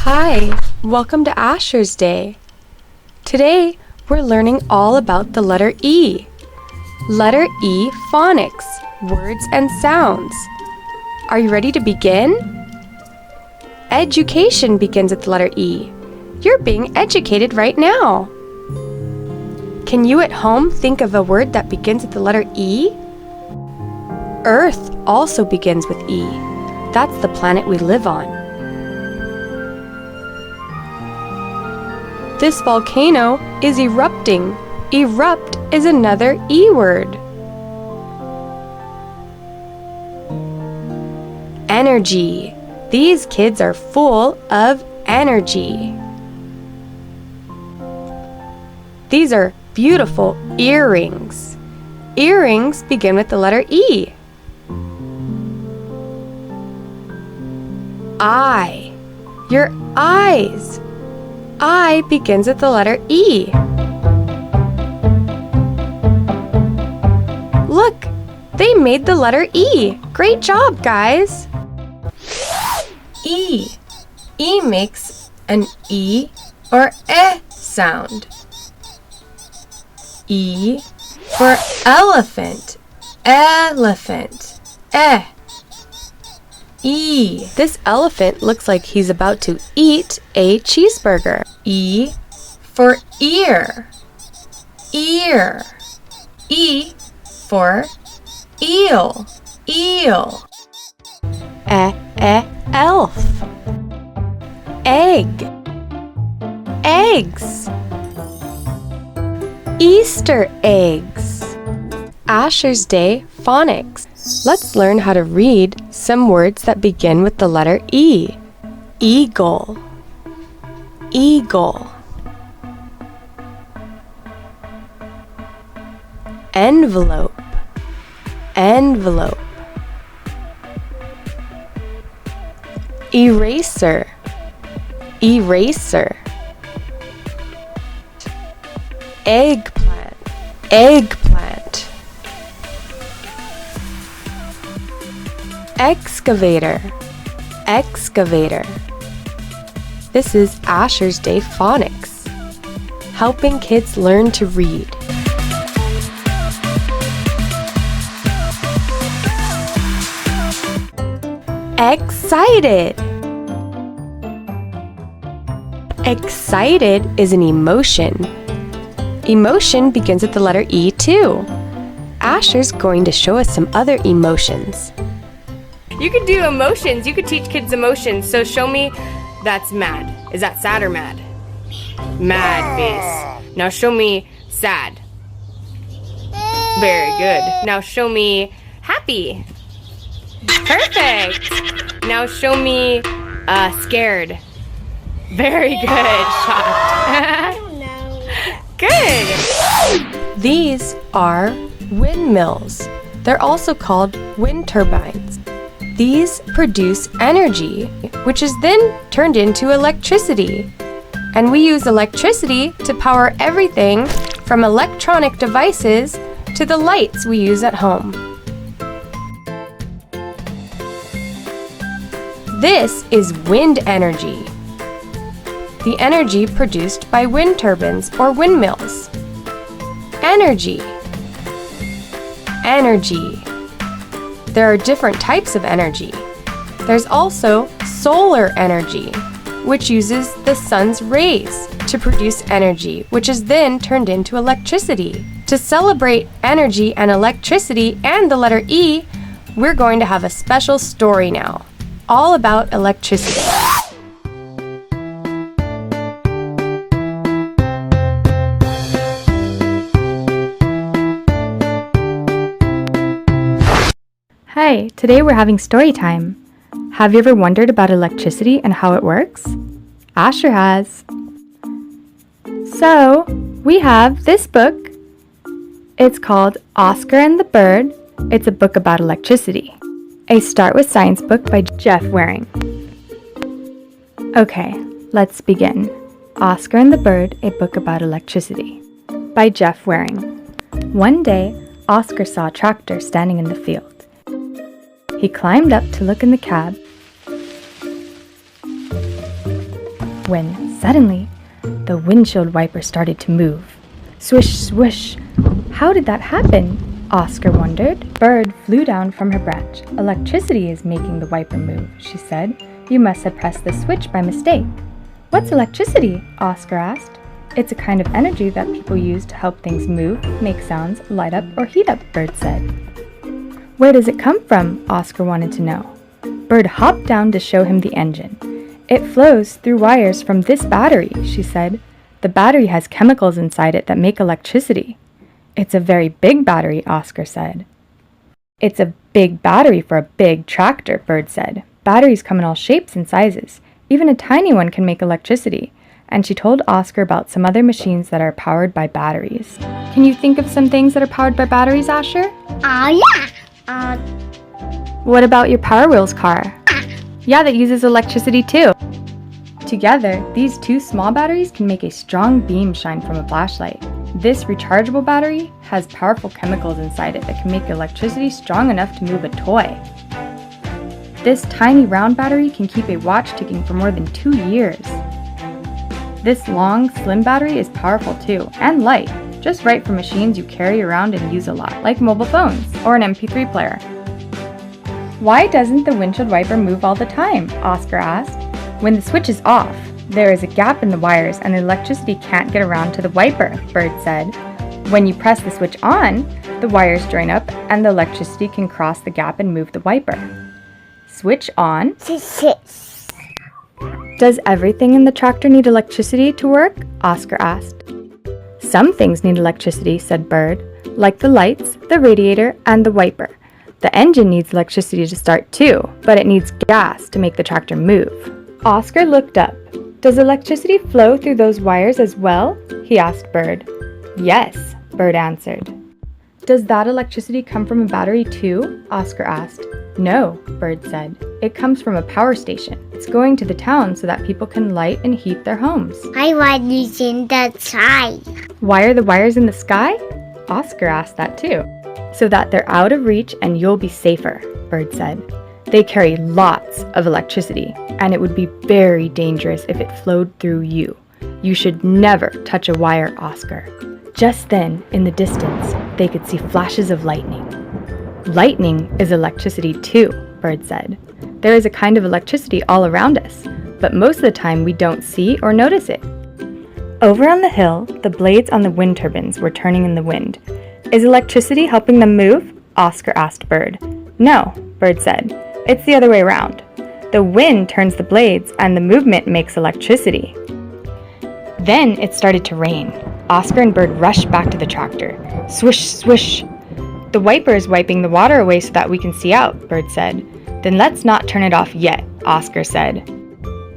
Hi, welcome to Asher's Day. Today, we're learning all about the letter E. Letter E Phonics, words and sounds. Are you ready to begin? Education begins with the letter E. You're being educated right now. Can you at home think of a word that begins with the letter E? Earth also begins with E. That's the planet we live on. This volcano is erupting. Erupt is another E word. Energy. These kids are full of energy. These are beautiful earrings. Earrings begin with the letter E. Eye. Your eyes. I begins with the letter E. Look, they made the letter E. Great job, guys. E. E makes an E or E sound. E for elephant. Elephant. E. This elephant looks like he's about to eat a cheeseburger. E for ear. Ear. E for eel. Eel. Elf. Egg. Eggs. Easter eggs. Asher's Day Phonics. Let's learn how to read some words that begin with the letter E. Eagle. Eagle. Envelope. Envelope. Eraser. Eraser. Eggplant. Eggplant. Excavator. Excavator. This is Asher's Day Phonics, helping kids learn to read. Excited. Excited is an emotion. Emotion begins with the letter E too. Asher's going to show us some other emotions. You could do emotions. You could teach kids emotions. So show me, that's mad. Is that sad or mad? Mad face. Now show me sad. Very good. Now show me happy. Perfect. Now show me scared. Very good. Shocked. Good. These are windmills. They're also called wind turbines. These produce energy, which is then turned into electricity. And we use electricity to power everything from electronic devices to the lights we use at home. This is wind energy, the energy produced by wind turbines or windmills. Energy. Energy. There are different types of energy. There's also solar energy, which uses the sun's rays to produce energy, which is then turned into electricity. To celebrate energy and electricity and the letter E, we're going to have a special story now, all about electricity. Hi, today we're having story time. Have you ever wondered about electricity and how it works? Asher has. So, we have this book. It's called Oscar and the Bird. It's a book about electricity. A Start with Science book by Jeff Waring. Okay, let's begin. Oscar and the Bird, a book about electricity by Jeff Waring. One day, Oscar saw a tractor standing in the field. He climbed up to look in the cab. when suddenly the windshield wiper started to move. Swish, swish. How did that happen? Oscar wondered. Bird flew down from her branch. Electricity is making the wiper move, she said. You must have pressed the switch by mistake. What's electricity? Oscar asked. It's a kind of energy that people use to help things move, make sounds, light up, or heat up, Bird said. Where does it come from? Oscar wanted to know. Bird hopped down to show him the engine. It flows through wires from this battery, she said. The battery has chemicals inside it that make electricity. It's a very big battery, Oscar said. It's a big battery for a big tractor, Bird said. Batteries come in all shapes and sizes. Even a tiny one can make electricity. And she told Oscar about some other machines that are powered by batteries. Can you think of some things that are powered by batteries, Asher? Yeah. What about your Power Wheels car? Yeah, that uses electricity too. Together, these two small batteries can make a strong beam shine from a flashlight. This rechargeable battery has powerful chemicals inside it that can make electricity strong enough to move a toy. This tiny round battery can keep a watch ticking for more than 2 years. This long, slim battery is powerful too, and light, just right for machines you carry around and use a lot, like mobile phones or an MP3 player. Why doesn't the windshield wiper move all the time? Oscar asked. When the switch is off, there is a gap in the wires and the electricity can't get around to the wiper, Bird said. When you press the switch on, the wires join up and the electricity can cross the gap and move the wiper. Switch on. Does everything in the tractor need electricity to work? Oscar asked. Some things need electricity, said Bird, like the lights, the radiator, and the wiper. The engine needs electricity to start too, but it needs gas to make the tractor move. Oscar looked up. Does electricity flow through those wires as well? He asked Bird. Yes, Bird answered. Does that electricity come from a battery too? Oscar asked. No, Bird said. It comes from a power station. It's going to the town so that people can light and heat their homes. I want you in the sky. Why are the wires in the sky? Oscar asked that too. So that they're out of reach and you'll be safer, Bird said. They carry lots of electricity, and it would be very dangerous if it flowed through you. You should never touch a wire, Oscar. Just then, in the distance, they could see flashes of lightning. Lightning is electricity too, Bird said. There is a kind of electricity all around us, but most of the time we don't see or notice it. Over on the hill, the blades on the wind turbines were turning in the wind. Is electricity helping them move? Oscar asked Bird. No, Bird said. It's the other way around. The wind turns the blades and the movement makes electricity. Then it started to rain. Oscar and Bird rushed back to the tractor. Swish, swish. The wiper is wiping the water away so that we can see out, Bird said. Then let's not turn it off yet, Oscar said.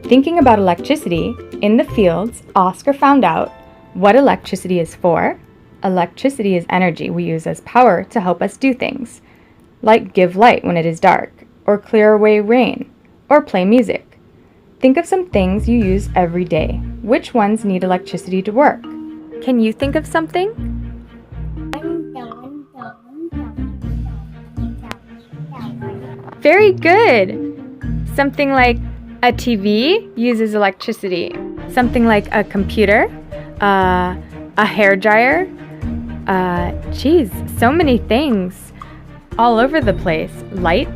Thinking about electricity, in the fields, Oscar found out what electricity is for. Electricity is energy we use as power to help us do things, like give light when it is dark, or clear away rain, or play music. Think of some things you use every day. Which ones need electricity to work? Can you think of something? Very good! Something like a TV uses electricity. Something like a computer, a hairdryer. Geez, so many things. All over the place. Lights.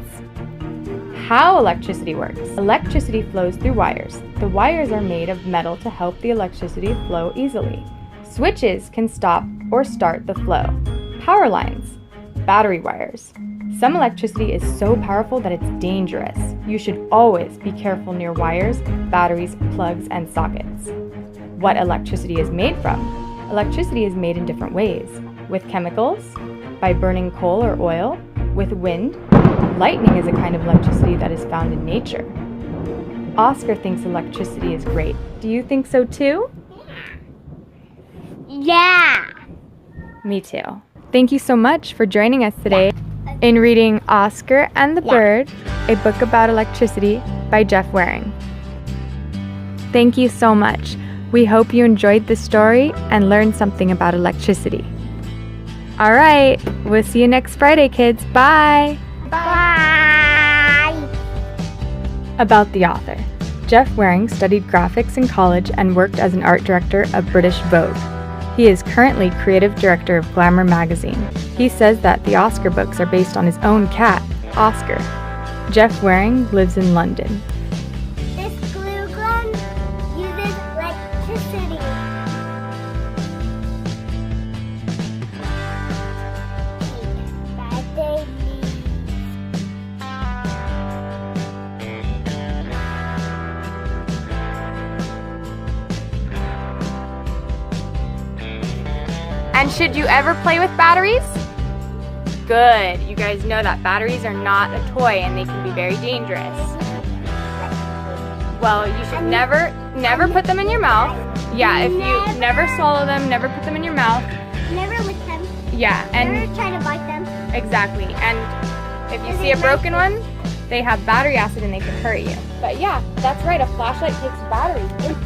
How electricity works. Electricity flows through wires. The wires are made of metal to help the electricity flow easily. Switches can stop or start the flow. Power lines. Battery wires. Some electricity is so powerful that it's dangerous. You should always be careful near wires, batteries, plugs, and sockets. What electricity is made from? Electricity is made in different ways. With chemicals, by burning coal or oil, with wind. Lightning is a kind of electricity that is found in nature. Oscar thinks electricity is great. Do you think so too? Yeah. Me too. Thank you so much for joining us today in reading Oscar and the Bird, a book about electricity by Jeff Waring. Thank you so much. We hope you enjoyed the story and learned something about electricity. All right, we'll see you next Friday, kids. Bye! Bye. About the author. Jeff Waring studied graphics in college and worked as an art director of British Vogue. He is currently creative director of Glamour magazine. He says that the Oscar books are based on his own cat, Oscar. Jeff Waring lives in London. This glue gun uses electricity. Battery. And should you ever play with batteries? Good. You guys know that batteries are not a toy and they can be very dangerous. Well, you should never put them in your mouth. Yeah, if you never swallow them, never put them in your mouth. Never lick them. Yeah, and Never try to bite them. exactly. And if you see a broken one, they have battery acid and they can hurt you. But yeah, that's right. A flashlight takes batteries.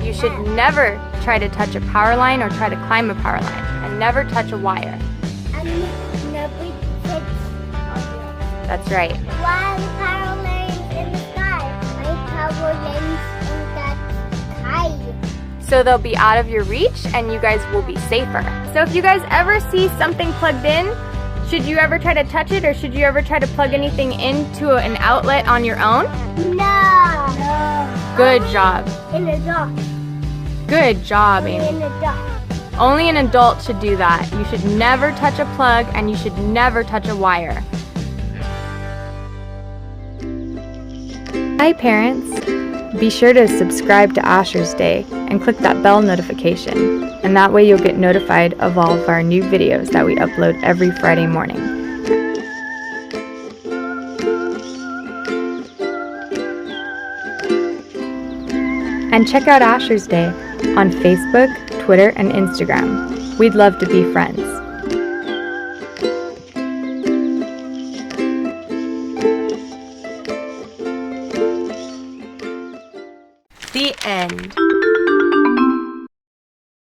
You should never try to touch a power line or try to climb a power line, and never touch a wire. And nobody sits on you. That's right. One power lane in the sky. My power lanes in the sky. So they'll be out of your reach and you guys will be safer. So if you guys ever see something plugged in, should you ever try to touch it, or should you ever try to plug anything into an outlet on your own? No. Good job. In the dark. Good job, In Amy. the dark. Only an adult should do that. You should never touch a plug and you should never touch a wire. Hi parents! Be sure to subscribe to Asher's Day and click that bell notification, and that way you'll get notified of all of our new videos that we upload every Friday morning. And check out Asher's Day on Facebook, Twitter, and Instagram. We'd love to be friends. The end.